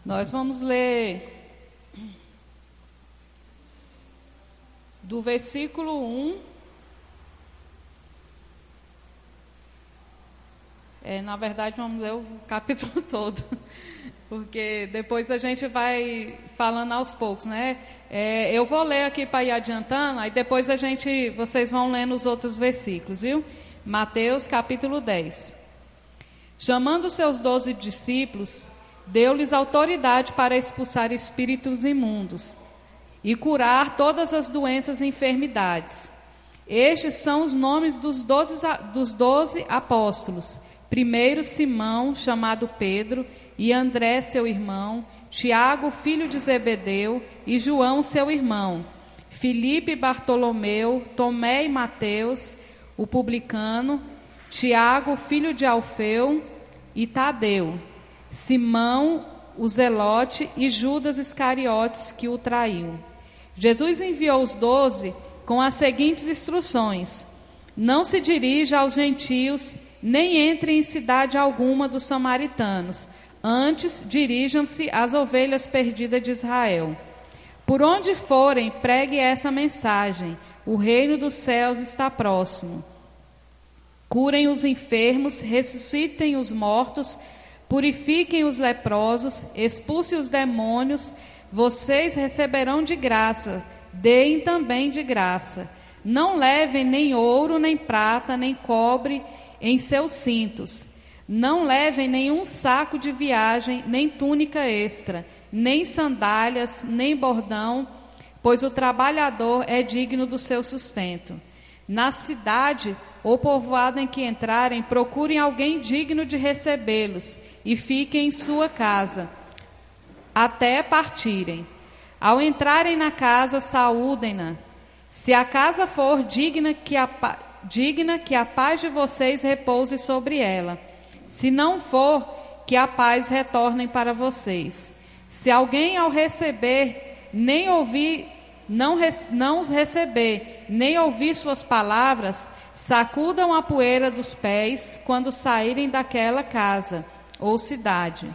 Nós vamos ler do versículo 1, na verdade vamos ler o capítulo todo, porque depois a gente vai falando aos poucos, né? Eu vou ler aqui para ir adiantando, aí depois vocês vão lendo os outros versículos, viu? Mateus capítulo 10. Chamando seus 12 discípulos, deu-lhes autoridade para expulsar espíritos imundos e curar todas as doenças e enfermidades. Estes são os nomes dos 12 apóstolos. Primeiro Simão, chamado Pedro, e André, seu irmão, Tiago, filho de Zebedeu, e João, seu irmão, Filipe, Bartolomeu, Tomé e Mateus, o publicano, Tiago, filho de Alfeu, e Tadeu, Simão, o zelote, e Judas Iscariotes, que o traiu. Jesus enviou os 12 com as seguintes instruções: não se dirija aos gentios, nem entre em cidade alguma dos samaritanos. Antes, dirijam-se às ovelhas perdidas de Israel. Por onde forem, pregue essa mensagem: o reino dos céus está próximo. Curem os enfermos, ressuscitem os mortos, purifiquem os leprosos, expulsem os demônios. Vocês receberão de graça, deem também de graça. Não levem nem ouro, nem prata, nem cobre em seus cintos. Não levem nenhum saco de viagem, nem túnica extra, nem sandálias, nem bordão, pois o trabalhador é digno do seu sustento. Na cidade ou povoado em que entrarem, procurem alguém digno de recebê-los e fiquem em sua casa até partirem. Ao entrarem na casa, saúdem-na. Se a casa for digna, que a paz de vocês repouse sobre ela. Se não for, que a paz retorne para vocês. Se alguém ao receber, não os receber, nem ouvir suas palavras, sacudam a poeira dos pés quando saírem daquela casa ou cidade.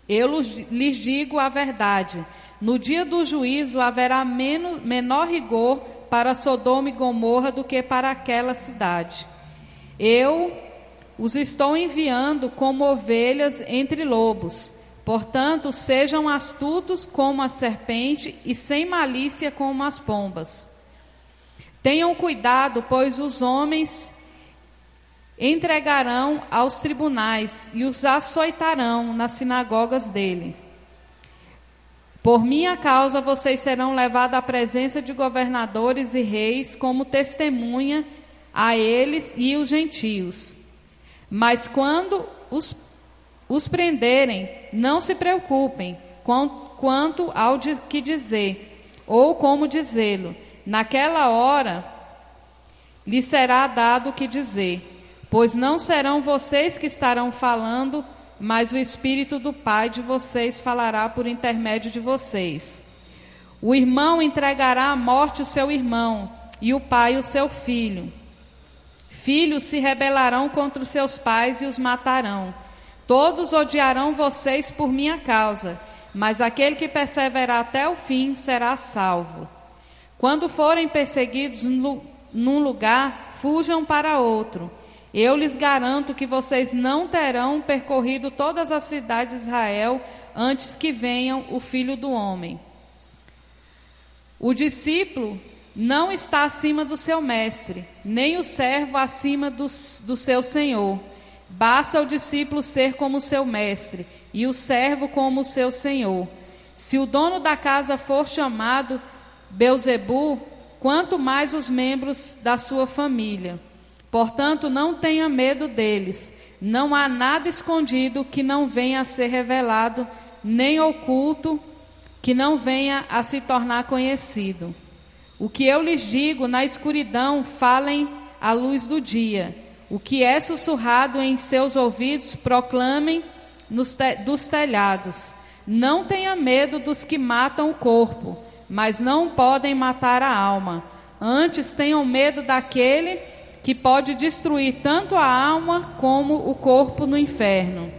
Eu lhes digo a verdade: no dia do juízo haverá menor rigor para Sodoma e Gomorra do que para aquela cidade. Eu os estou enviando como ovelhas entre lobos. Portanto, sejam astutos como a serpente e sem malícia como as pombas. Tenham cuidado, pois os homens entregarão aos tribunais e os açoitarão nas sinagogas dele. Por minha causa vocês serão levados à presença de governadores e reis como testemunha a eles e os gentios. Mas quando os prenderem, não se preocupem quanto ao que dizer ou como dizê-lo. Naquela hora lhes será dado o que dizer, pois não serão vocês que estarão falando, mas o Espírito do Pai de vocês falará por intermédio de vocês. O irmão entregará à morte o seu irmão, e o pai o seu filho. Filhos se rebelarão contra os seus pais e os matarão. Todos odiarão vocês por minha causa, mas aquele que perseverar até o fim será salvo. Quando forem perseguidos num lugar, fujam para outro. Eu lhes garanto que vocês não terão percorrido todas as cidades de Israel antes que venham o Filho do Homem. O discípulo não está acima do seu mestre, nem o servo acima do seu senhor. Basta o discípulo ser como seu mestre e o servo como seu senhor. Se o dono da casa for chamado Belzebu, quanto mais os membros da sua família. Portanto, não tenha medo deles. Não há nada escondido que não venha a ser revelado, nem oculto que não venha a se tornar conhecido. O que eu lhes digo na escuridão, falem à luz do dia. O que é sussurrado em seus ouvidos, proclamem dos telhados. Não tenha medo dos que matam o corpo, mas não podem matar a alma. Antes tenham medo daquele que pode destruir tanto a alma como o corpo no inferno.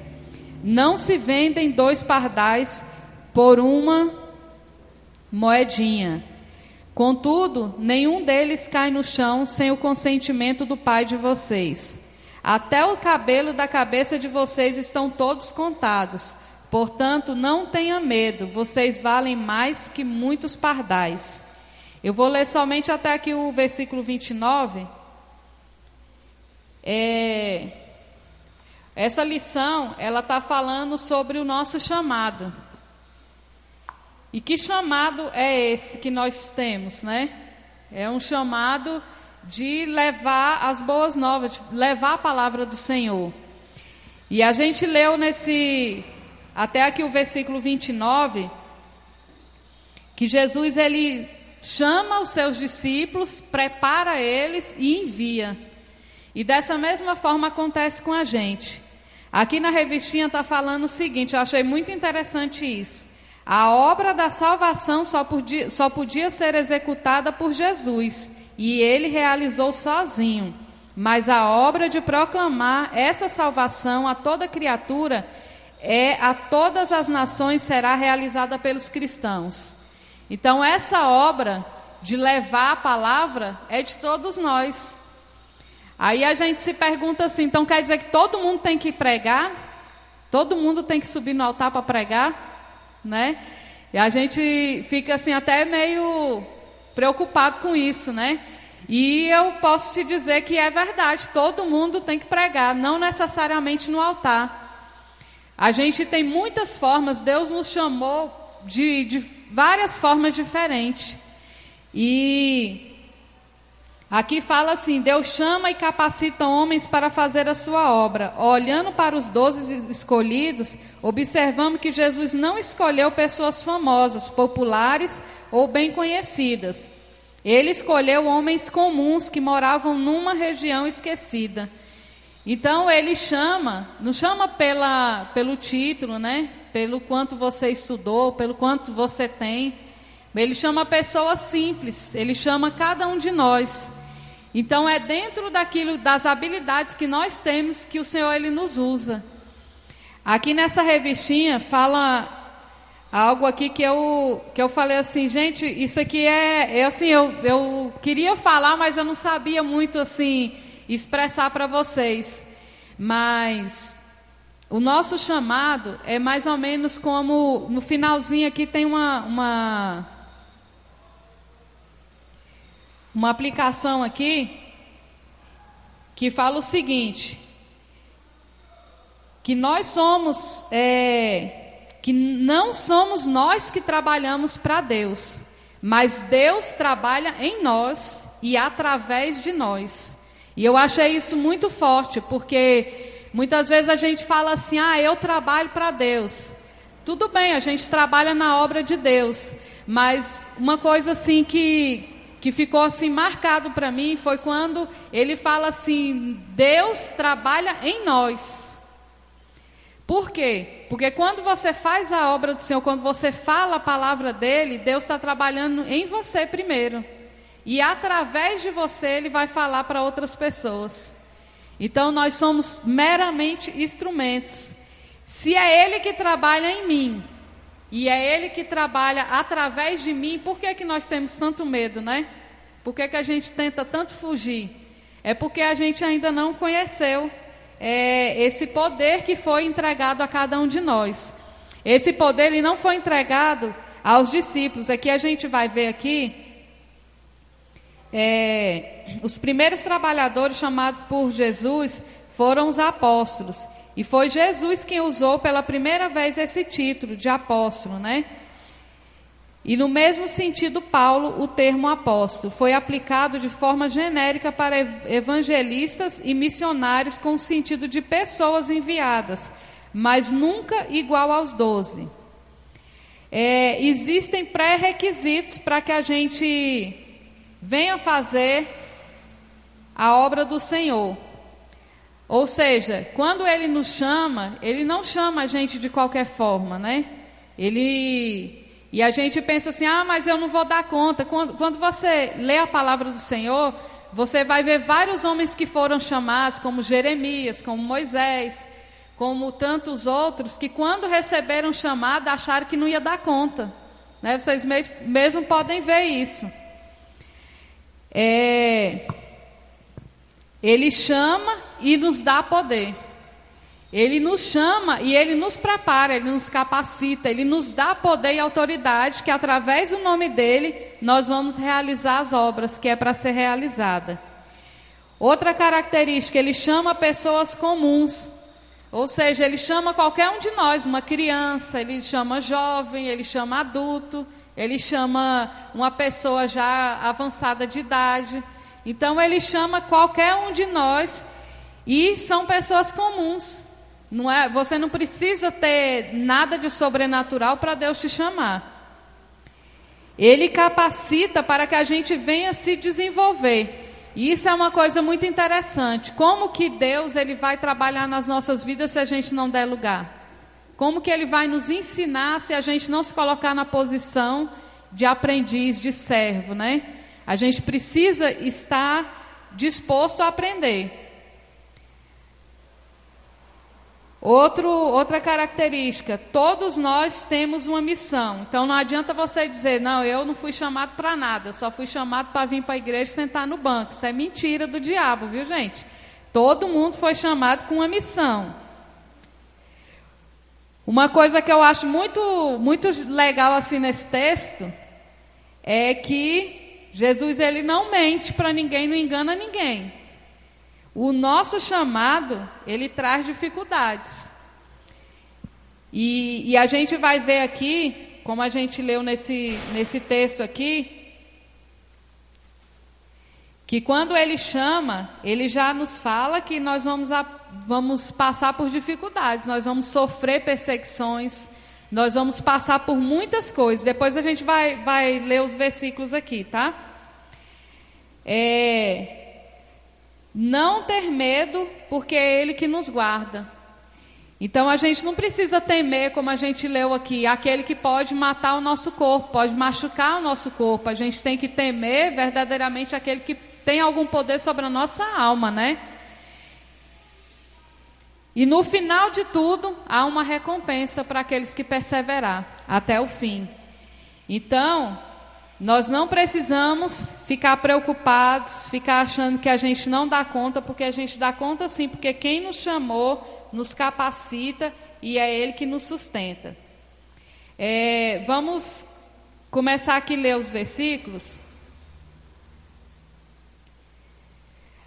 Não se vendem 2 pardais por uma moedinha. Contudo, nenhum deles cai no chão sem o consentimento do Pai de vocês. Até o cabelo da cabeça de vocês estão todos contados. Portanto, não tenha medo, vocês valem mais que muitos pardais. Eu vou ler somente até aqui o versículo 29. Essa lição, ela está falando sobre o nosso chamado. E que chamado é esse que nós temos, né? É um chamado de levar as boas novas, de levar a palavra do Senhor. E a gente leu até aqui o versículo 29, que Jesus, ele chama os seus discípulos, prepara eles e envia. E dessa mesma forma acontece com a gente. Aqui na revistinha está falando o seguinte, eu achei muito interessante isso. A obra da salvação só podia ser executada por Jesus, e ele realizou sozinho. Mas a obra de proclamar essa salvação a toda criatura, a todas as nações, será realizada pelos cristãos. Então essa obra de levar a palavra é de todos nós. Aí a gente se pergunta assim, então quer dizer que todo mundo tem que pregar? Todo mundo tem que subir no altar para pregar? Né? E a gente fica assim até meio preocupado com isso, né? E eu posso te dizer que é verdade, todo mundo tem que pregar, não necessariamente no altar. A gente tem muitas formas, Deus nos chamou de várias formas diferentes. E aqui fala assim, Deus chama e capacita homens para fazer a sua obra. Olhando para os 12 escolhidos, observamos que Jesus não escolheu pessoas famosas, populares ou bem conhecidas. Ele escolheu homens comuns que moravam numa região esquecida. Então ele não chama pelo título, né? Pelo quanto você estudou, pelo quanto você tem. Ele chama pessoas simples, ele chama cada um de nós. Então é dentro das habilidades que nós temos que o Senhor ele nos usa. Aqui nessa revistinha fala algo aqui que eu falei assim, gente, isso aqui eu queria falar, mas eu não sabia muito assim expressar para vocês. Mas o nosso chamado é mais ou menos como no finalzinho aqui tem uma aplicação aqui que fala o seguinte, que que não somos nós que trabalhamos para Deus, mas Deus trabalha em nós e através de nós. E eu achei isso muito forte, porque muitas vezes a gente fala assim, eu trabalho para Deus. Tudo bem, a gente trabalha na obra de Deus, mas uma coisa assim que ficou assim marcado para mim foi quando ele fala assim, Deus trabalha em nós. Por quê? Porque quando você faz a obra do Senhor, quando você fala a palavra dele, Deus está trabalhando em você primeiro. E através de você ele vai falar para outras pessoas. Então nós somos meramente instrumentos. Se é ele que trabalha em mim, e é ele que trabalha através de mim, por que nós temos tanto medo, né? Por que a gente tenta tanto fugir? É porque a gente ainda não conheceu esse poder que foi entregado a cada um de nós. Esse poder ele não foi entregado aos discípulos. Aqui a gente vai ver aqui os primeiros trabalhadores chamados por Jesus foram os apóstolos. E foi Jesus quem usou pela primeira vez esse título de apóstolo, né? E no mesmo sentido, Paulo, o termo apóstolo, foi aplicado de forma genérica para evangelistas e missionários com o sentido de pessoas enviadas, mas nunca igual aos 12. Existem pré-requisitos para que a gente venha fazer a obra do Senhor. Ou seja, quando Ele nos chama, Ele não chama a gente de qualquer forma, né? E a gente pensa assim, mas eu não vou dar conta. Quando você lê a palavra do Senhor, você vai ver vários homens que foram chamados, como Jeremias, como Moisés, como tantos outros, que quando receberam chamada acharam que não ia dar conta, né? Vocês mesmo podem ver isso. Ele chama e nos dá poder. Ele nos chama e Ele nos prepara, Ele nos capacita, Ele nos dá poder e autoridade que através do nome dEle nós vamos realizar as obras que é para ser realizada. Outra característica, Ele chama pessoas comuns, ou seja, Ele chama qualquer um de nós, uma criança, Ele chama jovem, Ele chama adulto, Ele chama uma pessoa já avançada de idade. Então Ele chama qualquer um de nós e são pessoas comuns. Você não precisa ter nada de sobrenatural para Deus te chamar. Ele capacita para que a gente venha se desenvolver. E isso é uma coisa muito interessante. Como que Deus ele vai trabalhar nas nossas vidas se a gente não der lugar? Como que Ele vai nos ensinar se a gente não se colocar na posição de aprendiz, de servo, né? A gente precisa estar disposto a aprender. Outra característica, todos nós temos uma missão. Então não adianta você dizer, não, eu não fui chamado para nada, eu só fui chamado para vir para a igreja e sentar no banco. Isso é mentira do diabo, viu, gente? Todo mundo foi chamado com uma missão. Uma coisa que eu acho muito legal assim nesse texto é que Jesus ele não mente para ninguém, não engana ninguém. O nosso chamado, ele traz dificuldades. E a gente vai ver aqui, como a gente leu nesse texto aqui, que quando Ele chama, Ele já nos fala que nós vamos passar por dificuldades, nós vamos sofrer perseguições, nós vamos passar por muitas coisas. Depois a gente vai ler os versículos aqui, tá? Não ter medo, porque é Ele que nos guarda. Então a gente não precisa temer, como a gente leu aqui, aquele que pode matar o nosso corpo, pode machucar o nosso corpo. A gente tem que temer verdadeiramente aquele que tem algum poder sobre a nossa alma, né? E no final de tudo, há uma recompensa para aqueles que perseverar até o fim. Então, nós não precisamos ficar preocupados, ficar achando que a gente não dá conta, porque a gente dá conta sim, porque quem nos chamou nos capacita e é Ele que nos sustenta. Vamos começar aqui a ler os versículos.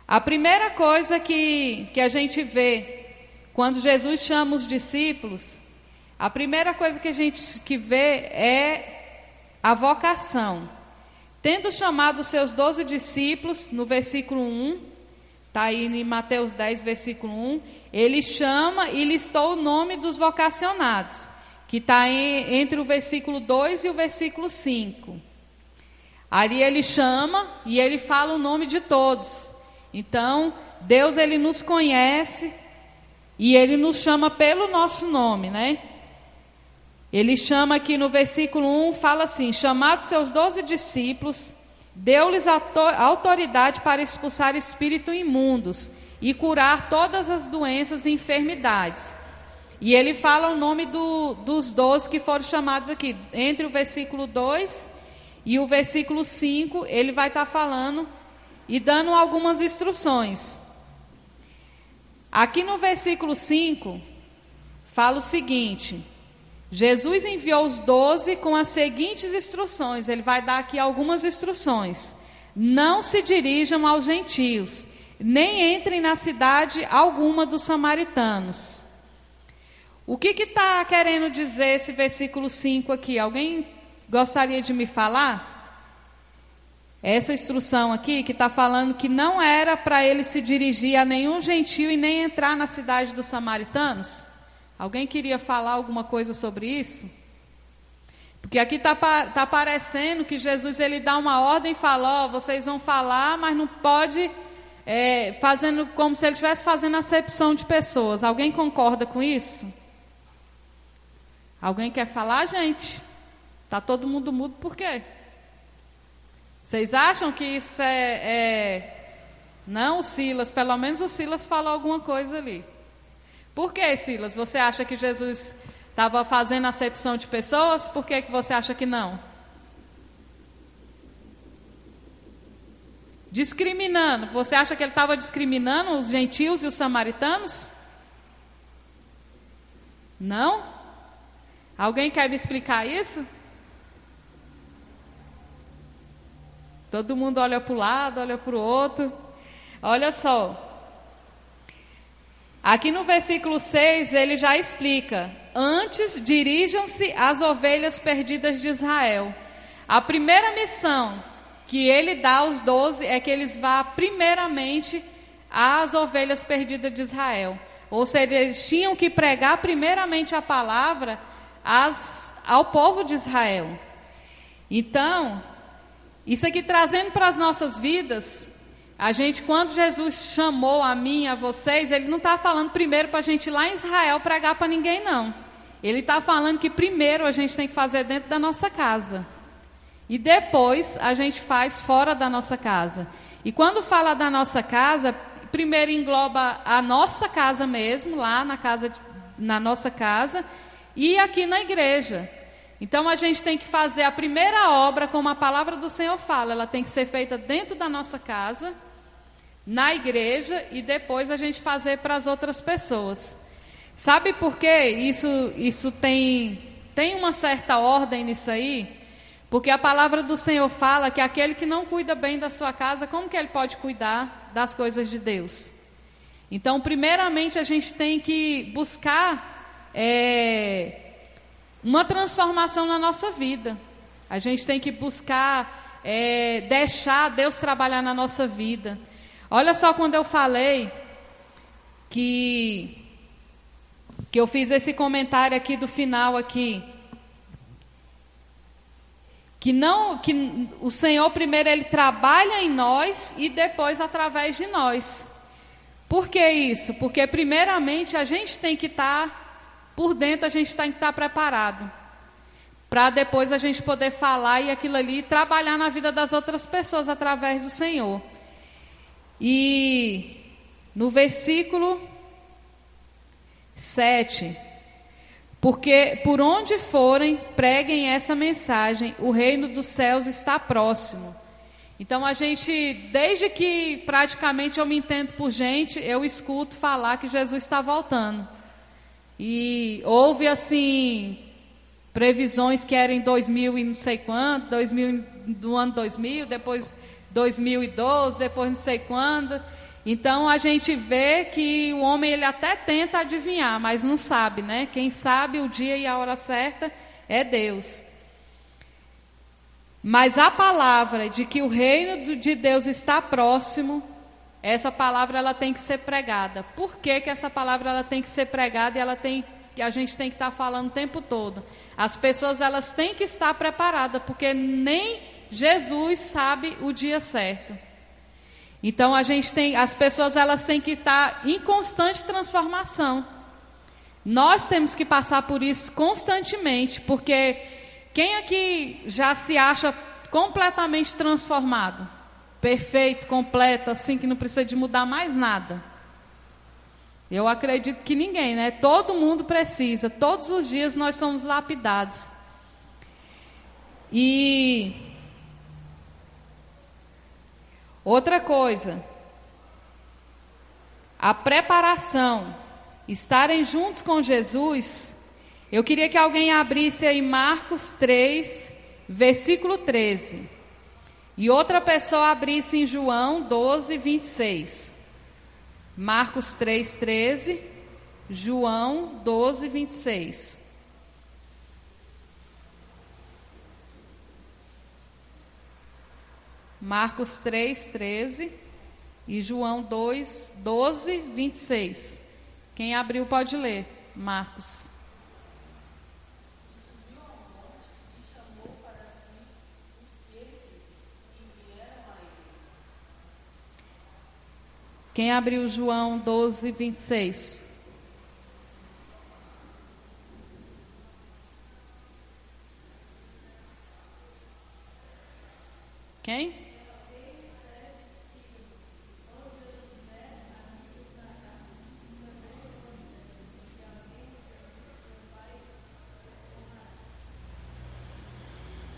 A primeira coisa que a gente vê quando Jesus chama os discípulos, a primeira coisa que a gente vê é a vocação. Tendo chamado os seus 12 discípulos, no versículo 1, está aí em Mateus 10, versículo 1, Ele chama e listou o nome dos vocacionados, que está entre o versículo 2 e o versículo 5. Ali Ele chama e Ele fala o nome de todos. Então, Deus Ele nos conhece e Ele nos chama pelo nosso nome, né? Ele chama aqui no versículo 1, fala assim, chamados seus 12 discípulos, deu-lhes autoridade para expulsar espíritos imundos e curar todas as doenças e enfermidades. E ele fala o nome dos 12 que foram chamados aqui. Entre o versículo 2 e o versículo 5, ele vai estar falando e dando algumas instruções. Aqui no versículo 5, fala o seguinte: Jesus enviou os 12 com as seguintes instruções. Ele vai dar aqui algumas instruções. Não se dirijam aos gentios, nem entrem na cidade alguma dos samaritanos. O que está querendo dizer esse versículo 5 aqui? Alguém gostaria de me falar? Essa instrução aqui que está falando que não era para ele se dirigir a nenhum gentio e nem entrar na cidade dos samaritanos? Alguém queria falar alguma coisa sobre isso? Porque aqui está parecendo que Jesus ele dá uma ordem e fala, vocês vão falar, mas não pode, fazendo como se ele estivesse fazendo acepção de pessoas. Alguém concorda com isso? Alguém quer falar, gente? Está todo mundo mudo por quê? Vocês acham que isso Não, o Silas, pelo menos o Silas falou alguma coisa ali. Por que, Silas? Você acha que Jesus estava fazendo acepção de pessoas? Por que você acha que não? Discriminando. Você acha que ele estava discriminando os gentios e os samaritanos? Não? Alguém quer me explicar isso? Todo mundo olha para o lado, olha para o outro. Olha só. Aqui no versículo 6 ele já explica. Antes dirijam-se às ovelhas perdidas de Israel. A primeira missão que ele dá aos 12 é que eles vá primeiramente às ovelhas perdidas de Israel. Ou seja, eles tinham que pregar primeiramente a palavra ao povo de Israel. Então, isso aqui trazendo para as nossas vidas, a gente, quando Jesus chamou a mim e a vocês, ele não está falando primeiro para a gente ir lá em Israel pregar para ninguém, não. Ele está falando que primeiro a gente tem que fazer dentro da nossa casa. E depois a gente faz fora da nossa casa. E quando fala da nossa casa, primeiro engloba a nossa casa mesmo, lá na nossa casa, e aqui na igreja. Então a gente tem que fazer a primeira obra, como a palavra do Senhor fala, ela tem que ser feita dentro da nossa casa, na igreja, e depois a gente fazer para as outras pessoas. Sabe por que isso tem uma certa ordem nisso aí? Porque a palavra do Senhor fala que aquele que não cuida bem da sua casa, como que ele pode cuidar das coisas de Deus? Então, primeiramente, a gente tem que buscar uma transformação na nossa vida. A gente tem que buscar deixar Deus trabalhar na nossa vida. Olha só quando eu falei que eu fiz esse comentário aqui do final aqui. Que o Senhor primeiro ele trabalha em nós e depois através de nós. Por que isso? Porque primeiramente a gente tem que estar por dentro, a gente tem que estar preparado. Para depois a gente poder falar e aquilo ali trabalhar na vida das outras pessoas através do Senhor. E no versículo 7... Porque por onde forem, preguem essa mensagem, o reino dos céus está próximo. Então a gente, desde que praticamente eu me entendo por gente, eu escuto falar que Jesus está voltando. E houve assim, previsões que eram em 2000 e não sei quanto, do ano 2000, depois 2012, depois não sei quando. Então a gente vê que o homem ele até tenta adivinhar, mas não sabe, né? Quem sabe o dia e a hora certa é Deus. Mas a palavra de que o reino de Deus está próximo, essa palavra ela tem que ser pregada. Por que essa palavra ela tem que ser pregada e a gente tem que estar falando o tempo todo? As pessoas elas têm que estar preparadas, porque nem Jesus sabe o dia certo. Então as pessoas elas têm que estar em constante transformação. Nós temos que passar por isso constantemente, porque quem aqui já se acha completamente transformado, perfeito, completo, assim que não precisa de mudar mais nada? Eu acredito que ninguém, né? Todo mundo precisa, todos os dias nós somos lapidados. E outra coisa, a preparação, estarem juntos com Jesus. Eu queria que alguém abrisse aí Marcos 3, versículo 13. E outra pessoa abrisse em João 12, 26. Marcos 3, 13, João 12, 26. Marcos 3, 13 e João 2, 12, 26. Quem abriu pode ler, Marcos. Quem abriu João 12, 26? Quem?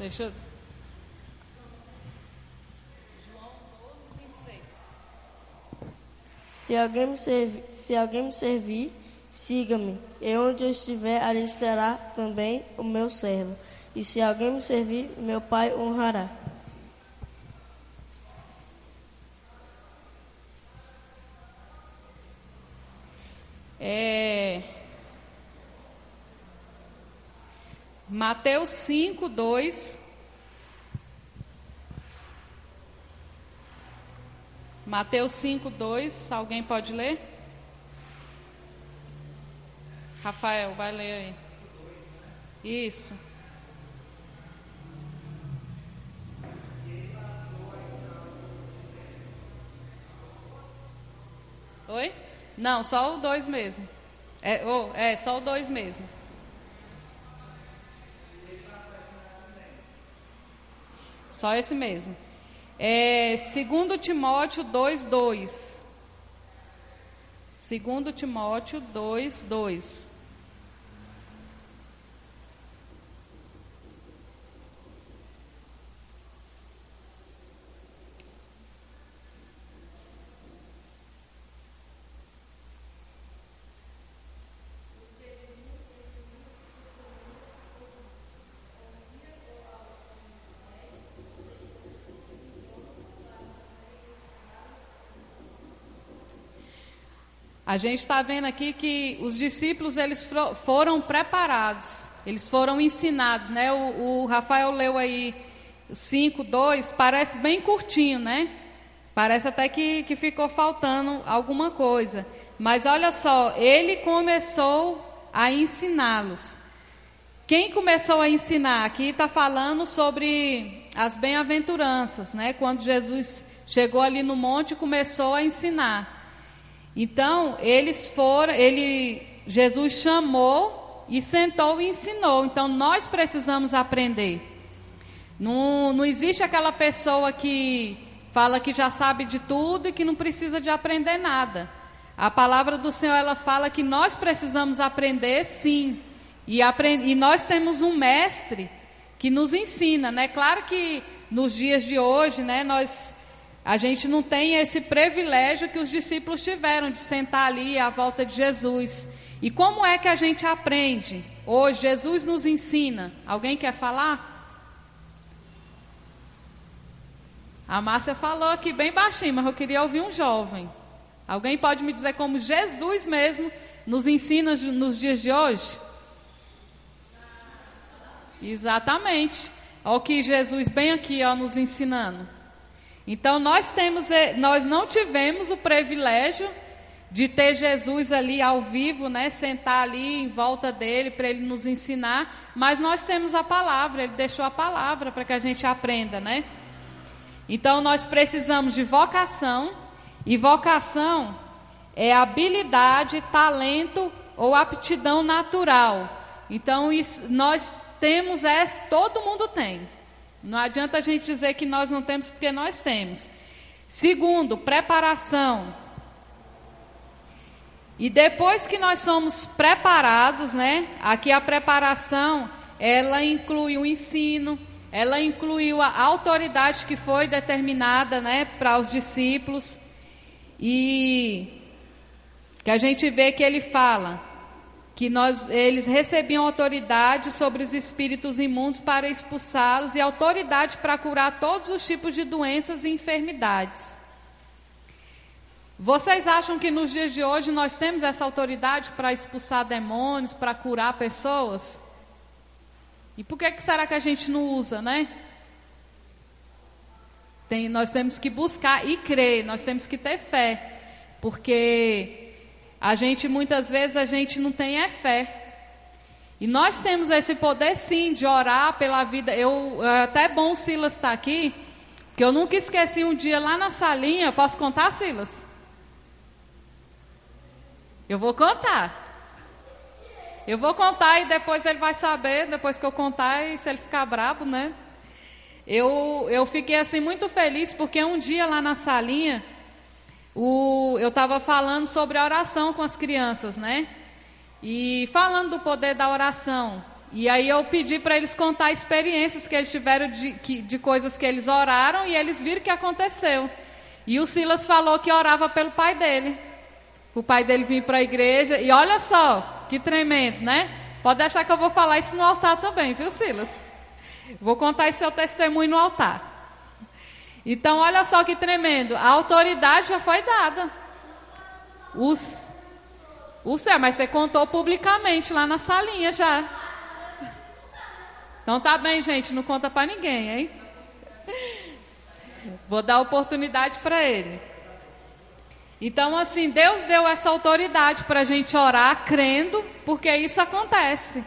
Deixa eu... Se alguém me servir, siga-me. E onde eu estiver, ali estará também o meu servo. E se alguém me servir, meu Pai honrará. Mateus 5, 2. Mateus 5, 2. Alguém pode ler? Rafael, vai ler aí. Isso. Oi? Não, só o 2 mesmo. Só o 2 mesmo. Só esse mesmo. 2 Timóteo 2, 2. 2 Timóteo 2, 2. A gente está vendo aqui que os discípulos eles foram preparados, eles foram ensinados, né? O Rafael leu aí 5:2, parece bem curtinho, né? Parece até que ficou faltando alguma coisa. Mas olha só, ele começou a ensiná-los. Quem começou a ensinar? Aqui está falando sobre as bem-aventuranças, né? Quando Jesus chegou ali no monte e começou a ensinar. Então, Jesus chamou e sentou e ensinou. Então, nós precisamos aprender. Não existe aquela pessoa que fala que já sabe de tudo e que não precisa de aprender nada. A palavra do Senhor, ela fala que nós precisamos aprender, sim. E nós temos um mestre que nos ensina, né? Claro que nos dias de hoje, né, a gente não tem esse privilégio que os discípulos tiveram de sentar ali à volta de Jesus. E como é que a gente aprende? Hoje, Jesus nos ensina. Alguém quer falar? A Márcia falou aqui bem baixinho, mas eu queria ouvir um jovem. Alguém pode me dizer como Jesus mesmo nos ensina nos dias de hoje? Exatamente. Olha o que Jesus bem aqui, ó, nos ensinando. Então nós não tivemos o privilégio de ter Jesus ali ao vivo, né, sentar ali em volta dele para ele nos ensinar, mas nós temos a palavra, ele deixou a palavra para que a gente aprenda, né? Então nós precisamos de vocação, e vocação é habilidade, talento ou aptidão natural. Então todo mundo tem. Não adianta a gente dizer que nós não temos, porque nós temos. Segundo, preparação. E depois que nós somos preparados, né? Aqui a preparação, ela inclui o ensino, ela incluiu a autoridade que foi determinada, né, para os discípulos. E que a gente vê que ele fala que eles recebiam autoridade sobre os espíritos imundos para expulsá-los e autoridade para curar todos os tipos de doenças e enfermidades. Vocês acham que nos dias de hoje nós temos essa autoridade para expulsar demônios, para curar pessoas? E por que será que a gente não usa, né? Nós temos que buscar e crer, nós temos que ter fé, porque muitas vezes a gente não tem fé. E nós temos esse poder sim de orar pela vida. É até bom o Silas estar aqui, porque eu nunca esqueci um dia lá na salinha. Posso contar, Silas? Eu vou contar. Eu vou contar e depois ele vai saber, depois que eu contar, e se ele ficar bravo, né? Eu fiquei assim muito feliz, porque um dia lá na salinha, eu estava falando sobre a oração com as crianças, né? E falando do poder da oração. E aí eu pedi para eles contar experiências que eles tiveram de coisas que eles oraram e eles viram que aconteceu. E o Silas falou que orava pelo pai dele. O pai dele vir para a igreja. E olha só, que tremendo, né? Pode deixar que eu vou falar isso no altar também, viu, Silas? Vou contar esse seu testemunho no altar. Então, olha só que tremendo. A autoridade já foi dada. O céu, mas você contou publicamente lá na salinha já. Então tá bem, gente, não conta para ninguém, hein? Vou dar oportunidade para ele. Então, assim, Deus deu essa autoridade para a gente orar crendo, porque isso acontece.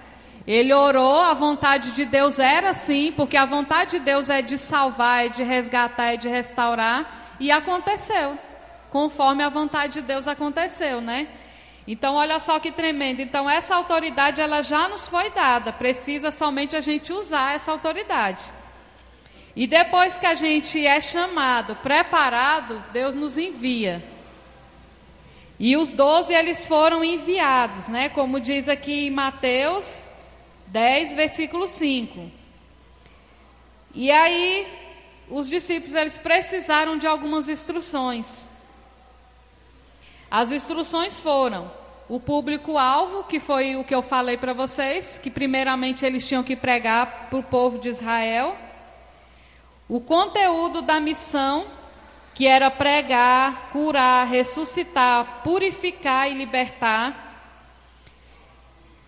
Ele orou, a vontade de Deus era assim, porque a vontade de Deus é de salvar, é de resgatar, é de restaurar, e aconteceu, conforme a vontade de Deus aconteceu, né? Então, olha só que tremendo. Então, essa autoridade, ela já nos foi dada, precisa somente a gente usar essa autoridade. E depois que a gente é chamado, preparado, Deus nos envia. E os 12, eles foram enviados, né? Como diz aqui em Mateus 10, versículo 5. E aí, os discípulos, eles precisaram de algumas instruções. As instruções foram o público-alvo, que foi o que eu falei para vocês, que primeiramente eles tinham que pregar para o povo de Israel. O conteúdo da missão, que era pregar, curar, ressuscitar, purificar e libertar.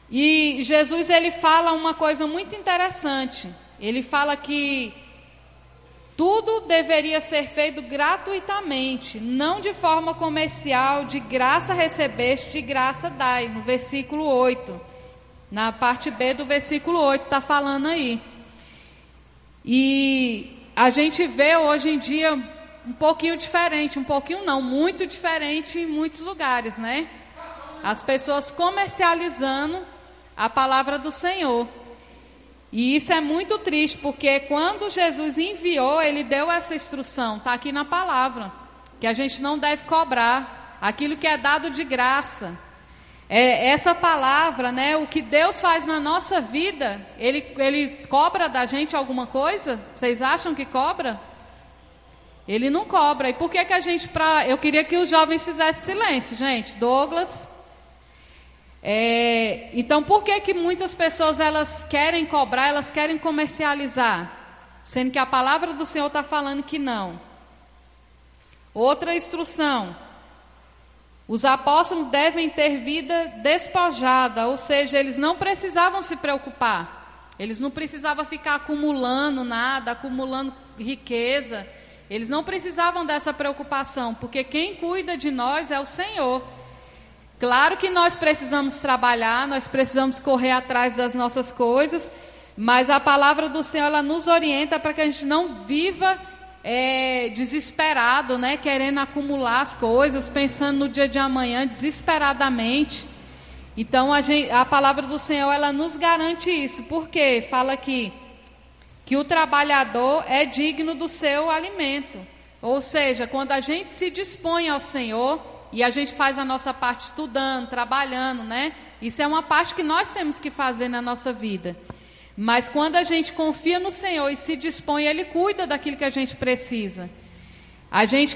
E Jesus, ele fala uma coisa muito interessante. Ele fala que tudo deveria ser feito gratuitamente, não de forma comercial, de graça recebeste, de graça dai, no versículo 8. Na parte B do versículo 8 está falando aí. E a gente vê hoje em dia um pouquinho diferente, um pouquinho não, muito diferente em muitos lugares, né? As pessoas comercializando a palavra do Senhor. E isso é muito triste, porque quando Jesus enviou, Ele deu essa instrução, está aqui na palavra, que a gente não deve cobrar aquilo que é dado de graça. Essa palavra, né, o que Deus faz na nossa vida, Ele cobra da gente alguma coisa? Vocês acham que cobra? Ele não cobra. E por que a gente... Eu queria que os jovens fizessem silêncio, gente. Douglas... Então, por que muitas pessoas elas querem cobrar, elas querem comercializar, sendo que a palavra do Senhor está falando que não? Outra instrução: os apóstolos devem ter vida despojada, ou seja, eles não precisavam se preocupar, eles não precisavam ficar acumulando nada, acumulando riqueza, eles não precisavam dessa preocupação, porque quem cuida de nós é o Senhor. Claro que nós precisamos trabalhar, nós precisamos correr atrás das nossas coisas, mas a palavra do Senhor, ela nos orienta para que a gente não viva desesperado, né? Querendo acumular as coisas, pensando no dia de amanhã, desesperadamente. Então a palavra do Senhor, ela nos garante isso, porque fala aqui que o trabalhador é digno do seu alimento. Ou seja, quando a gente se dispõe ao Senhor, e a gente faz a nossa parte estudando, trabalhando, né? Isso é uma parte que nós temos que fazer na nossa vida. Mas quando a gente confia no Senhor e se dispõe, Ele cuida daquilo que a gente precisa.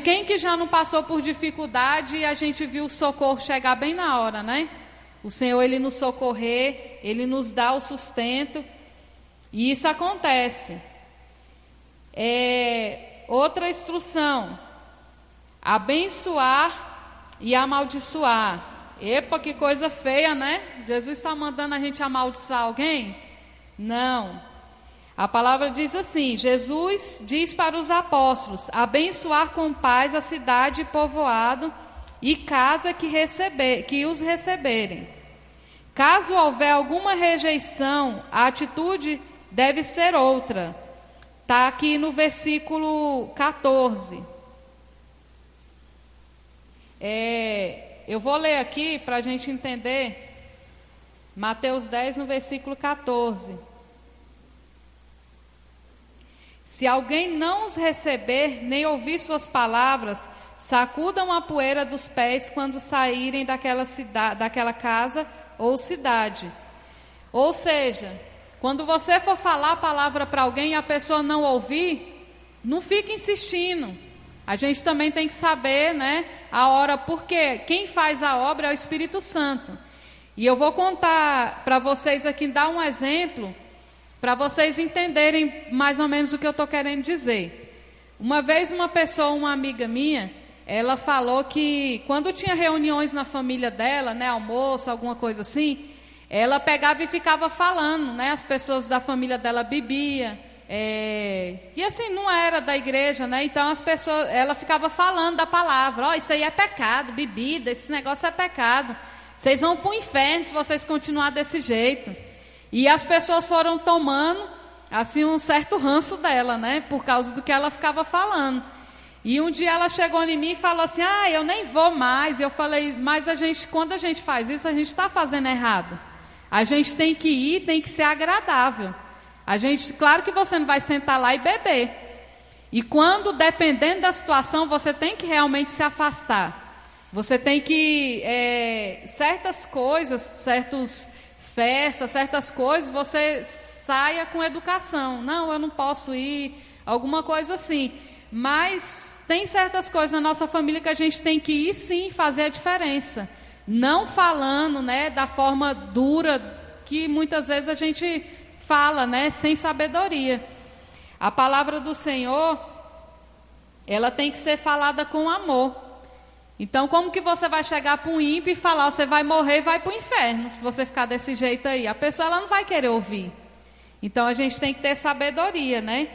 Quem que já não passou por dificuldade e a gente viu o socorro chegar bem na hora, né? O Senhor, Ele nos socorrer, Ele nos dá o sustento. E isso acontece. Outra instrução: abençoar e amaldiçoar. Epa, que coisa feia, né? Jesus está mandando a gente amaldiçoar alguém? Não. A palavra diz assim: Jesus diz para os apóstolos: abençoar com paz a cidade e povoado e casa que os receberem. Caso houver alguma rejeição, a atitude deve ser outra. Está aqui no versículo 14. Eu vou ler aqui para a gente entender. Mateus 10, no versículo 14. Se alguém não os receber, nem ouvir suas palavras, sacudam a poeira dos pés quando saírem daquela casa ou cidade. Ou seja, quando você for falar a palavra para alguém e a pessoa não ouvir, não fique insistindo. A gente também tem que saber, né, a hora, porque quem faz a obra é o Espírito Santo. E eu vou contar para vocês aqui, dar um exemplo, para vocês entenderem mais ou menos o que eu estou querendo dizer. Uma vez uma pessoa, uma amiga minha, ela falou que quando tinha reuniões na família dela, né, almoço, alguma coisa assim, ela pegava e ficava falando, né, as pessoas da família dela bebiam, e assim, não era da igreja, né, então as pessoas, ela ficava falando da palavra, ó, isso aí é pecado, bebida, esse negócio é pecado, vocês vão para o inferno se vocês continuarem desse jeito. E as pessoas foram tomando, assim, um certo ranço dela, né, por causa do que ela ficava falando. E um dia ela chegou em mim e falou assim, eu nem vou mais. Eu falei, mas quando a gente faz isso, a gente está fazendo errado. A gente tem que ir, tem que ser agradável. Claro que você não vai sentar lá e beber. E quando, dependendo da situação, você tem que realmente se afastar. Você tem que, certas coisas, certas festas, certas coisas, você saia com educação. Não, eu não posso ir, alguma coisa assim. Mas tem certas coisas na nossa família que a gente tem que ir sim fazer a diferença. Não falando, né, da forma dura que muitas vezes a gente fala, né, sem sabedoria. A palavra do Senhor, ela tem que ser falada com amor. Então, como que você vai chegar para um ímpio e falar, você vai morrer e vai para o inferno, se você ficar desse jeito aí? A pessoa, ela não vai querer ouvir. Então, a gente tem que ter sabedoria, né?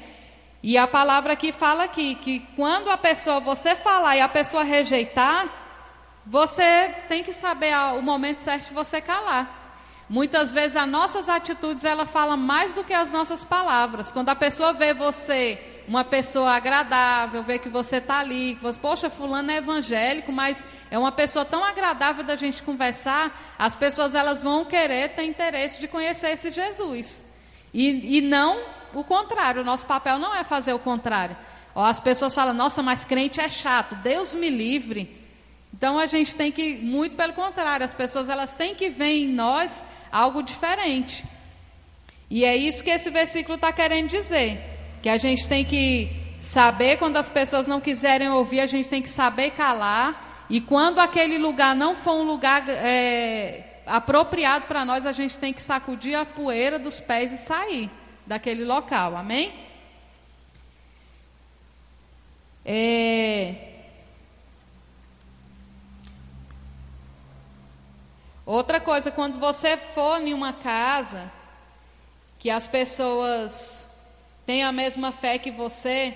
E a palavra aqui fala aqui, que quando a pessoa, você falar e a pessoa rejeitar, você tem que saber o momento certo de você calar. Muitas vezes as nossas atitudes, ela fala mais do que as nossas palavras. Quando a pessoa vê você, uma pessoa agradável, vê que você está ali, que você, poxa, fulano é evangélico, mas é uma pessoa tão agradável da gente conversar, as pessoas, elas vão querer ter interesse de conhecer esse Jesus. E não o contrário, o nosso papel não é fazer o contrário. As pessoas falam, nossa, mas crente é chato, Deus me livre. Então a gente tem que, muito pelo contrário, as pessoas, elas têm que ver em nós algo diferente. E é isso que esse versículo está querendo dizer, que a gente tem que saber quando as pessoas não quiserem ouvir, a gente tem que saber calar, e quando aquele lugar não for um lugar apropriado para nós, a gente tem que sacudir a poeira dos pés e sair daquele local, amém? Outra coisa, quando você for em uma casa que as pessoas têm a mesma fé que você,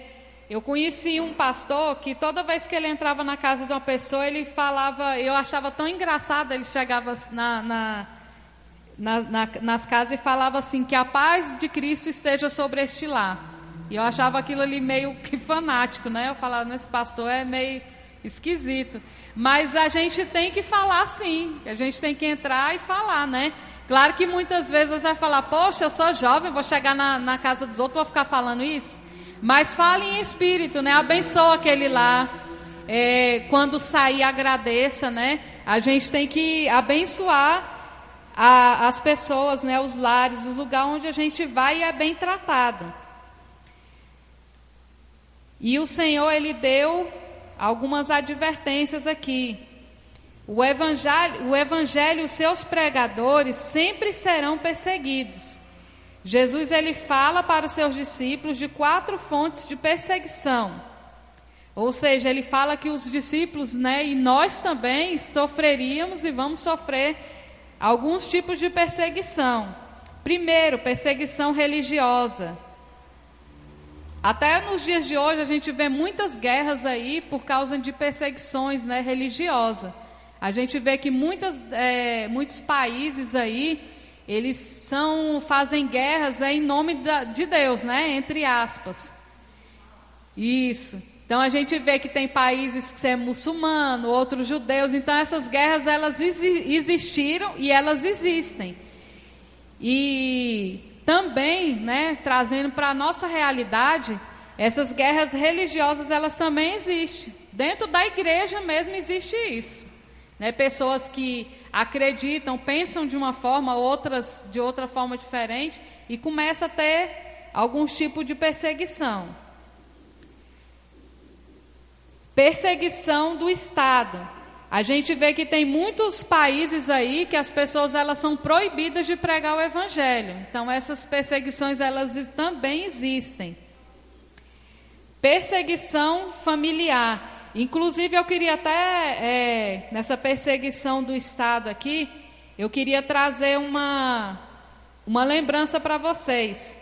eu conheci um pastor que toda vez que ele entrava na casa de uma pessoa, ele falava, eu achava tão engraçado, ele chegava nas casas e falava assim, que a paz de Cristo esteja sobre este lar. E eu achava aquilo ali meio que fanático, né? Eu falava, esse pastor é meio esquisito. Mas a gente tem que falar sim, a gente tem que entrar e falar, né? Claro que muitas vezes você vai falar, poxa, eu sou jovem, vou chegar na casa dos outros, vou ficar falando isso. Mas fale em espírito, né? Abençoa aquele lá. Quando sair, agradeça, né? A gente tem que abençoar as pessoas, né? Os lares, o lugar onde a gente vai e é bem tratado. E o Senhor, Ele deu algumas advertências aqui. O evangelho, os seus pregadores sempre serão perseguidos. Jesus, ele fala para os seus discípulos de 4 fontes de perseguição. Ou seja, ele fala que os discípulos, né, e nós também sofreríamos e vamos sofrer alguns tipos de perseguição. Primeiro, perseguição religiosa. Até nos dias de hoje a gente vê muitas guerras aí por causa de perseguições, né, religiosas. A gente vê que muitos países aí, eles fazem guerras em nome de Deus, né, entre aspas. Isso. Então a gente vê que tem países que são muçulmanos, outros judeus. Então essas guerras, elas existiram e elas existem. E também, né, trazendo para a nossa realidade, essas guerras religiosas, elas também existem. Dentro da igreja mesmo existe isso. Né? Pessoas que acreditam, pensam de uma forma, outras de outra forma diferente. e começa a ter alguns tipos de perseguição. Perseguição do Estado. A gente vê que tem muitos países aí que as pessoas elas são proibidas de pregar o Evangelho. Então essas perseguições elas também existem. Perseguição familiar. Inclusive eu queria até, nessa perseguição do Estado aqui, eu queria trazer uma lembrança para vocês.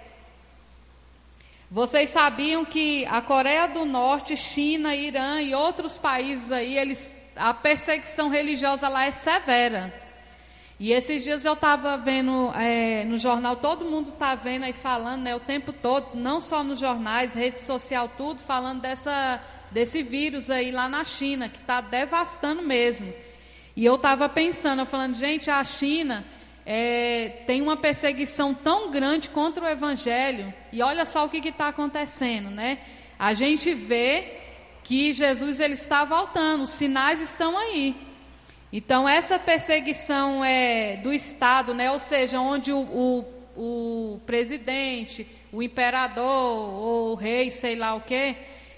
Vocês sabiam que a Coreia do Norte, China, Irã e outros países aí, a perseguição religiosa lá é severa. E esses dias eu estava vendo no jornal, todo mundo está vendo aí falando, né, o tempo todo, não só nos jornais, rede social, tudo, falando desse vírus aí lá na China, que está devastando mesmo. E eu estava pensando, falando, gente, a China tem uma perseguição tão grande contra o Evangelho, e olha só o que está acontecendo, né? A gente vê que Jesus ele está voltando, os sinais estão aí. Então essa perseguição do Estado, né? Ou seja, onde o presidente, o imperador ou o rei, sei lá o que,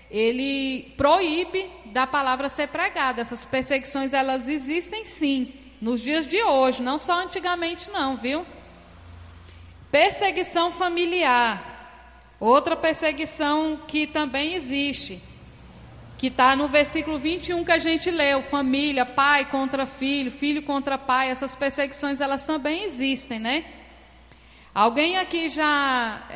ele proíbe da palavra ser pregada. Essas perseguições elas existem sim, nos dias de hoje, não só antigamente não, viu? Perseguição familiar, outra perseguição que também existe, que está no versículo 21 que a gente leu, família, pai contra filho, filho contra pai, essas perseguições elas também existem, né? Alguém aqui já,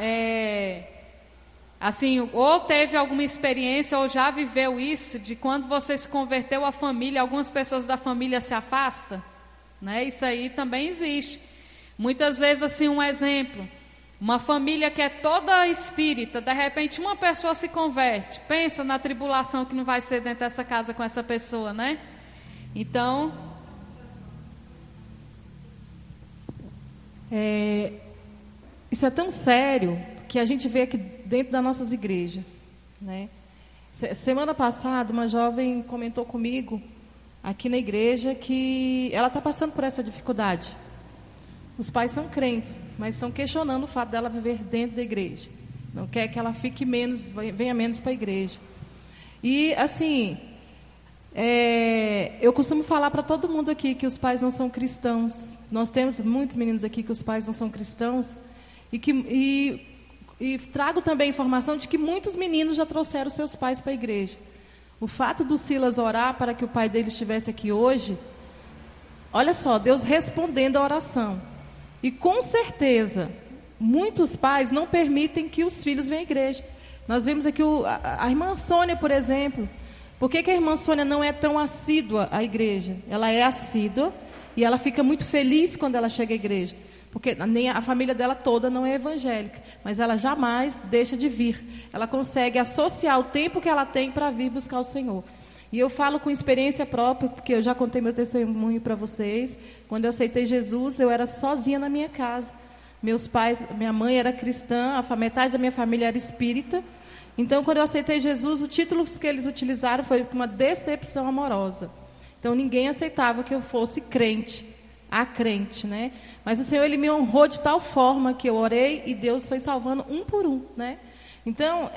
assim, ou teve alguma experiência ou já viveu isso, de quando você se converteu à família, algumas pessoas da família se afastam? Né? Isso aí também existe. Muitas vezes, assim, um exemplo, uma família que é toda espírita, de repente uma pessoa se converte, pensa na tribulação que não vai ser dentro dessa casa com essa pessoa, né? Então, isso é tão sério que a gente vê aqui dentro das nossas igrejas, né? Semana passada, uma jovem comentou comigo aqui na igreja que ela está passando por essa dificuldade. Os pais são crentes, mas estão questionando o fato dela viver dentro da igreja. Não quer que ela fique menos, venha menos para a igreja. E assim, eu costumo falar para todo mundo aqui que os pais não são cristãos. Nós temos muitos meninos aqui que os pais não são cristãos. E trago também a informação de que muitos meninos já trouxeram seus pais para a igreja. O fato do Silas orar para que o pai dele estivesse aqui hoje, olha só, Deus respondendo a oração. E com certeza, muitos pais não permitem que os filhos venham à igreja. Nós vemos aqui a irmã Sônia, por exemplo. Por que a irmã Sônia não é tão assídua à igreja? Ela é assídua e ela fica muito feliz quando ela chega à igreja. Porque nem a família dela toda não é evangélica. Mas ela jamais deixa de vir. Ela consegue associar o tempo que ela tem para vir buscar o Senhor. E eu falo com experiência própria, porque eu já contei meu testemunho para vocês. Quando eu aceitei Jesus, eu era sozinha na minha casa. Meus pais, minha mãe era cristã, metade da minha família era espírita. Então, quando eu aceitei Jesus, o título que eles utilizaram foi uma decepção amorosa. Então, ninguém aceitava que eu fosse crente, a crente, né? Mas o Senhor, Ele me honrou de tal forma que eu orei e Deus foi salvando um por um, né? Então,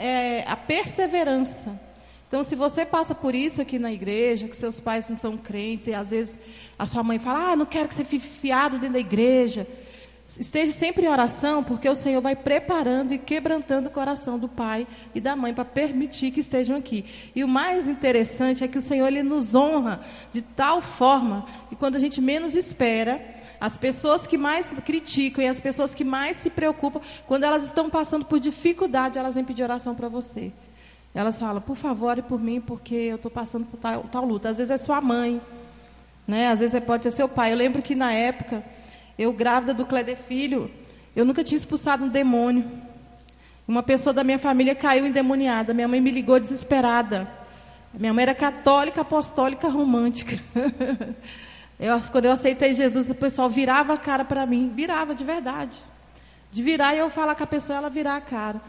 a perseverança. Então, se você passa por isso aqui na igreja, que seus pais não são crentes, e às vezes a sua mãe fala, não quero que você fique fiado dentro da igreja. Esteja sempre em oração, porque o Senhor vai preparando e quebrantando o coração do pai e da mãe para permitir que estejam aqui. E o mais interessante é que o Senhor, Ele nos honra de tal forma que quando a gente menos espera, as pessoas que mais criticam e as pessoas que mais se preocupam, quando elas estão passando por dificuldade, elas vêm pedir oração para você. Elas falam, por favor, ore por mim, porque eu estou passando por tal luta. Às vezes é sua mãe, né? Às vezes pode ser seu pai. Eu lembro que na época, eu grávida do Cléder Filho, eu nunca tinha expulsado um demônio. Uma pessoa da minha família caiu endemoniada. Minha mãe me ligou desesperada. Minha mãe era católica, apostólica, romântica. Quando eu aceitei Jesus, o pessoal virava a cara para mim. Virava, de verdade. De virar e eu falar com a pessoa, ela virar a cara.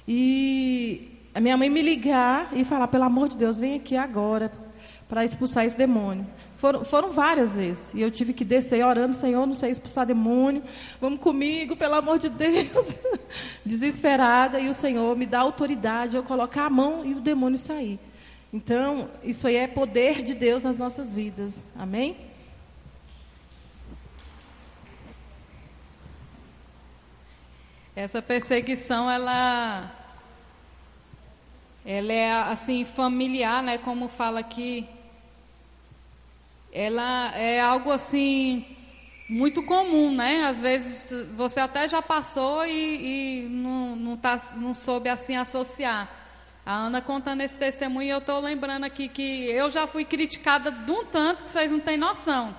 E a minha mãe me ligar e falar, pelo amor de Deus, vem aqui agora para expulsar esse demônio. Foram várias vezes. E eu tive que descer orando, Senhor, não sei expulsar demônio, vamos comigo, pelo amor de Deus. Desesperada, e o Senhor me dá autoridade, eu colocar a mão e o demônio sair. Então, isso aí é poder de Deus nas nossas vidas. Amém? Essa perseguição, ela é assim familiar, né? Como fala aqui, ela é algo assim muito comum, né? Às vezes você até já passou e não soube assim associar. A Ana contando esse testemunho, eu estou lembrando aqui que eu já fui criticada de um tanto que vocês não têm noção.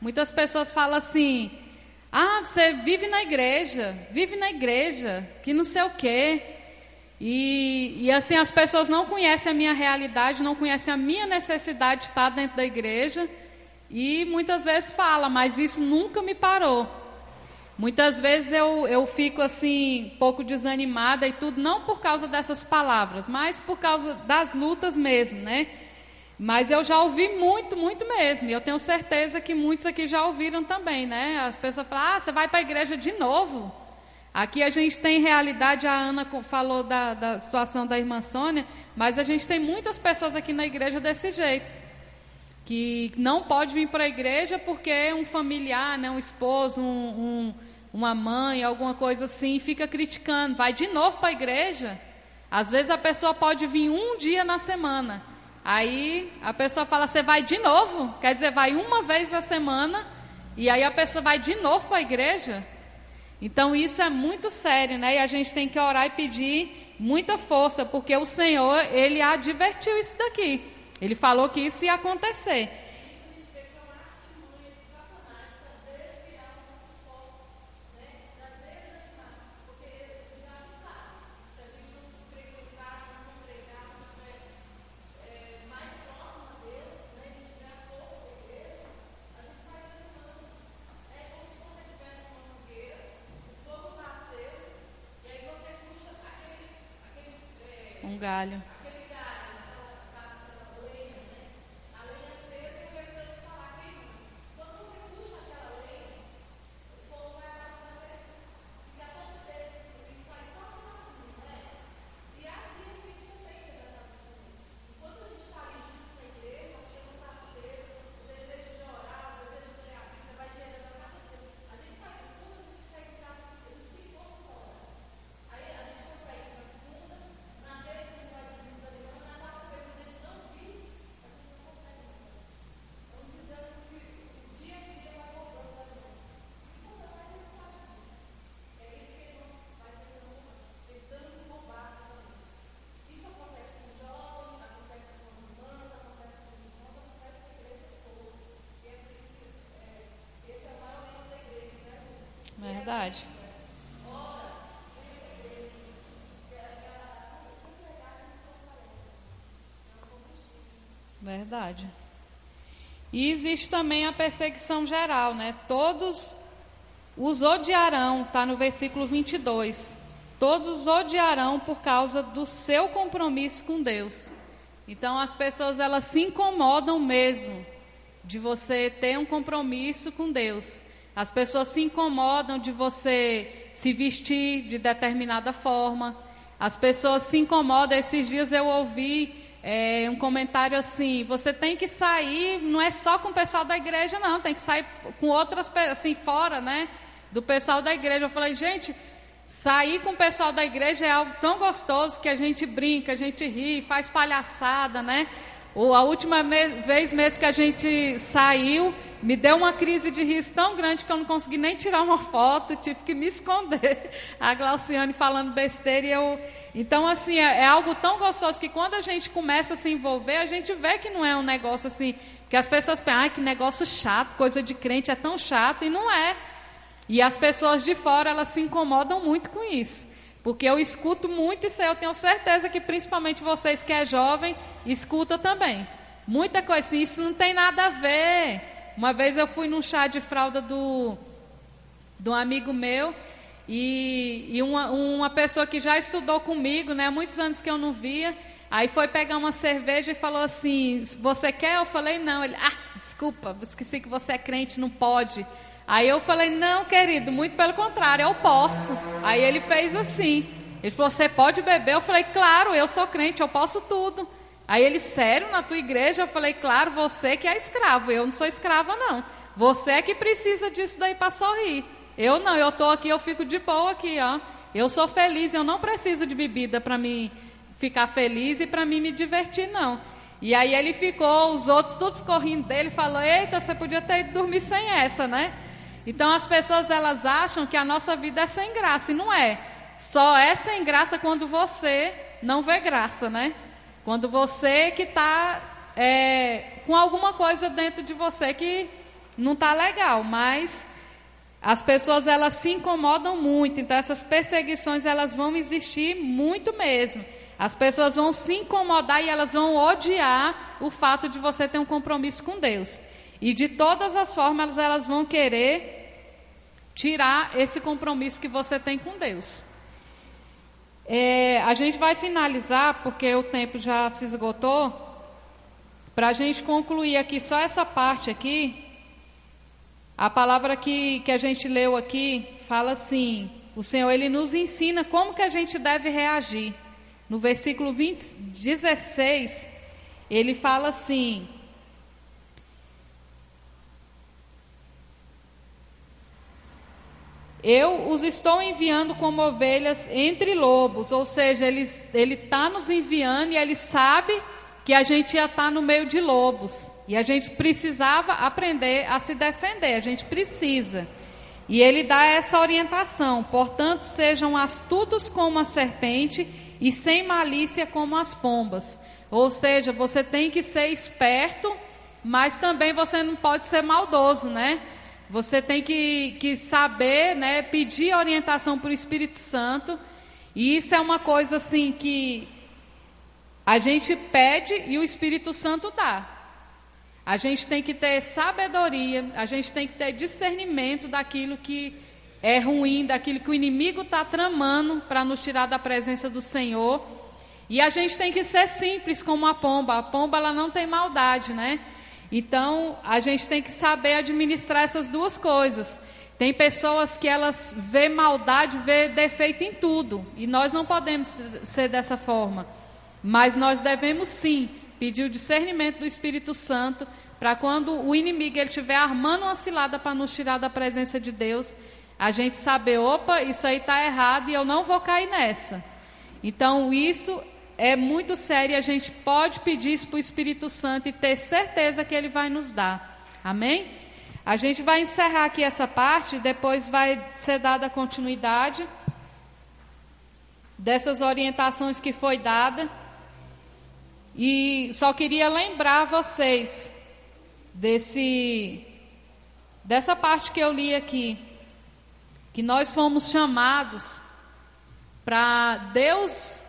Muitas pessoas falam assim: ah, você vive na igreja, que não sei o quê. E assim, as pessoas não conhecem a minha realidade, não conhecem a minha necessidade de estar dentro da igreja. E muitas vezes fala, mas isso nunca me parou. Muitas vezes eu fico assim, um pouco desanimada e tudo, não por causa dessas palavras, mas por causa das lutas mesmo, né? Mas eu já ouvi muito, muito mesmo. E eu tenho certeza que muitos aqui já ouviram também, né? As pessoas falam, ah, você vai para a igreja de novo? Aqui a gente tem realidade, a Ana falou da situação da irmã Sônia, mas a gente tem muitas pessoas aqui na igreja desse jeito, que não pode vir para a igreja porque um familiar, né, um esposo, uma mãe, alguma coisa assim, fica criticando, vai de novo para a igreja. Às vezes a pessoa pode vir um dia na semana, aí a pessoa fala, você vai de novo? Quer dizer, vai uma vez na semana, e aí a pessoa vai de novo para a igreja? Então isso é muito sério, né? E a gente tem que orar e pedir muita força, porque o Senhor, Ele advertiu isso daqui. Ele falou que isso ia acontecer. Um galho. Verdade. Verdade. E existe também a perseguição geral, né? Todos os odiarão, está no versículo 22. Todos os odiarão por causa do seu compromisso com Deus. Então as pessoas, elas se incomodam mesmo de você ter um compromisso com Deus. As pessoas se incomodam de você se vestir de determinada forma. As pessoas se incomodam. Esses dias eu ouvi um comentário assim: você tem que sair, não é só com o pessoal da igreja não, tem que sair com outras pessoas, assim, fora, né, do pessoal da igreja. Eu falei, gente, sair com o pessoal da igreja é algo tão gostoso, que a gente brinca, a gente ri, faz palhaçada, né? A última vez mesmo que a gente saiu, me deu uma crise de riso tão grande que eu não consegui nem tirar uma foto, tive que me esconder. A Glauciane falando besteira Então, assim, é algo tão gostoso que quando a gente começa a se envolver, a gente vê que não é um negócio assim, que as pessoas pensam, que negócio chato, coisa de crente é tão chato, e não é. E as pessoas de fora, elas se incomodam muito com isso. Porque eu escuto muito isso, eu tenho certeza que principalmente vocês que é jovem, escuta também. Muita coisa assim, isso não tem nada a ver. Uma vez eu fui num chá de fralda do amigo meu, e uma pessoa que já estudou comigo, né, há muitos anos que eu não via, aí foi pegar uma cerveja e falou assim, você quer? Eu falei, não. Ele, desculpa, esqueci que você é crente, não pode. Aí eu falei, não, querido, muito pelo contrário, eu posso. Aí ele fez assim, ele falou, você pode beber? Eu falei, claro, eu sou crente, eu posso tudo. Aí ele, sério, na tua igreja? Eu falei, claro, você que é escravo, eu não sou escrava não. Você é que precisa disso daí para sorrir. Eu não, eu tô aqui, eu fico de boa aqui, ó. Eu sou feliz, eu não preciso de bebida para mim ficar feliz e para mim me divertir, não. E aí ele ficou, os outros tudo ficou rindo dele, falou, eita, você podia ter ido dormir sem essa, né? Então as pessoas, elas acham que a nossa vida é sem graça, e não é. Só é sem graça quando você não vê graça, né? Quando você que está com alguma coisa dentro de você que não está legal, mas as pessoas, elas se incomodam muito, então essas perseguições, elas vão existir muito mesmo. As pessoas vão se incomodar e elas vão odiar o fato de você ter um compromisso com Deus. E de todas as formas, elas vão querer tirar esse compromisso que você tem com Deus. A gente vai finalizar, porque o tempo já se esgotou, para a gente concluir aqui só essa parte aqui. A palavra que a gente leu aqui fala assim, o Senhor, Ele nos ensina como que a gente deve reagir. No versículo 16, Ele fala assim, eu os estou enviando como ovelhas entre lobos, ou seja, Ele está nos enviando e Ele sabe que a gente ia estar no meio de lobos. E a gente precisava aprender a se defender, a gente precisa. E Ele dá essa orientação, portanto, sejam astutos como a serpente e sem malícia como as pombas. Ou seja, você tem que ser esperto, mas também você não pode ser maldoso, né? Você tem que saber, né, pedir orientação para o Espírito Santo. E isso é uma coisa assim que a gente pede e o Espírito Santo dá. A gente tem que ter sabedoria, a gente tem que ter discernimento daquilo que é ruim, daquilo que o inimigo está tramando para nos tirar da presença do Senhor. E a gente tem que ser simples como a pomba. A pomba, ela não tem maldade, né? Então, a gente tem que saber administrar essas duas coisas. Tem pessoas que elas vê maldade, vê defeito em tudo. E nós não podemos ser dessa forma. Mas nós devemos sim pedir o discernimento do Espírito Santo para quando o inimigo ele estiver armando uma cilada para nos tirar da presença de Deus, a gente saber, opa, isso aí está errado e eu não vou cair nessa. Então isso é muito sério e a gente pode pedir isso para o Espírito Santo e ter certeza que Ele vai nos dar. Amém? A gente vai encerrar aqui essa parte, depois vai ser dada continuidade dessas orientações que foi dada. E só queria lembrar vocês dessa parte que eu li aqui, que nós fomos chamados para Deus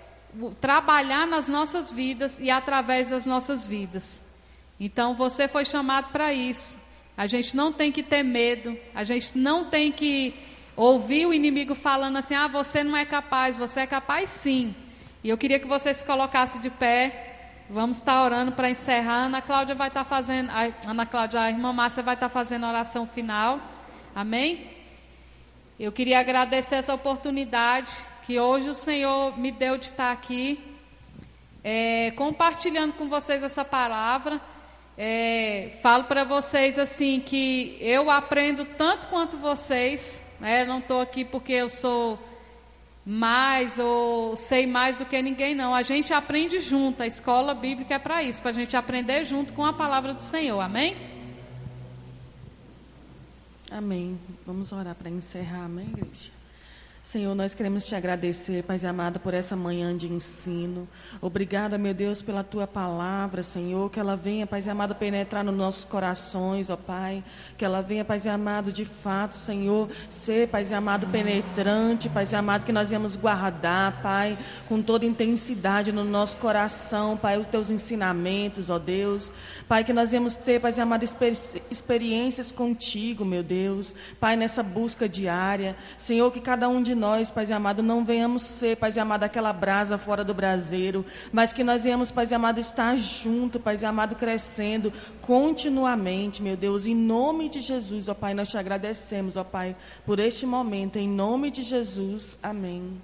trabalhar nas nossas vidas e através das nossas vidas. Então você foi chamado para isso. A gente não tem que ter medo, a gente não tem que ouvir o inimigo falando assim, você não é capaz, você é capaz sim. E eu queria que você se colocasse de pé. Vamos estar orando para encerrar. A Ana Cláudia vai estar fazendo, a irmã Márcia vai estar fazendo a oração final. Amém? Eu queria agradecer essa oportunidade que hoje o Senhor me deu de estar aqui, compartilhando com vocês essa palavra. Falo para vocês assim que eu aprendo tanto quanto vocês, né? Não estou aqui porque eu sou mais ou sei mais do que ninguém, não. A gente aprende junto, a escola bíblica é para isso, para a gente aprender junto com a palavra do Senhor, amém? Amém. Vamos orar para encerrar, amém, igreja? Senhor, nós queremos te agradecer, Pai amado, por essa manhã de ensino. Obrigada, meu Deus, pela tua palavra, Senhor, que ela venha, Pai amado, penetrar nos nossos corações, ó Pai, que ela venha, Pai amado, de fato, Senhor, ser, Pai amado, penetrante, Pai amado, que nós íamos guardar, Pai, com toda intensidade no nosso coração, Pai, os teus ensinamentos, ó Deus, Pai, que nós íamos ter, Pai amado, experiências contigo, meu Deus, Pai, nessa busca diária, Senhor, que cada um de nós, nós, Pai amado, não venhamos ser, Pai amado, aquela brasa fora do braseiro, mas que nós venhamos, Pai amado, estar junto, Pai amado, crescendo continuamente, meu Deus, em nome de Jesus, ó Pai, nós te agradecemos, ó Pai, por este momento, em nome de Jesus, amém.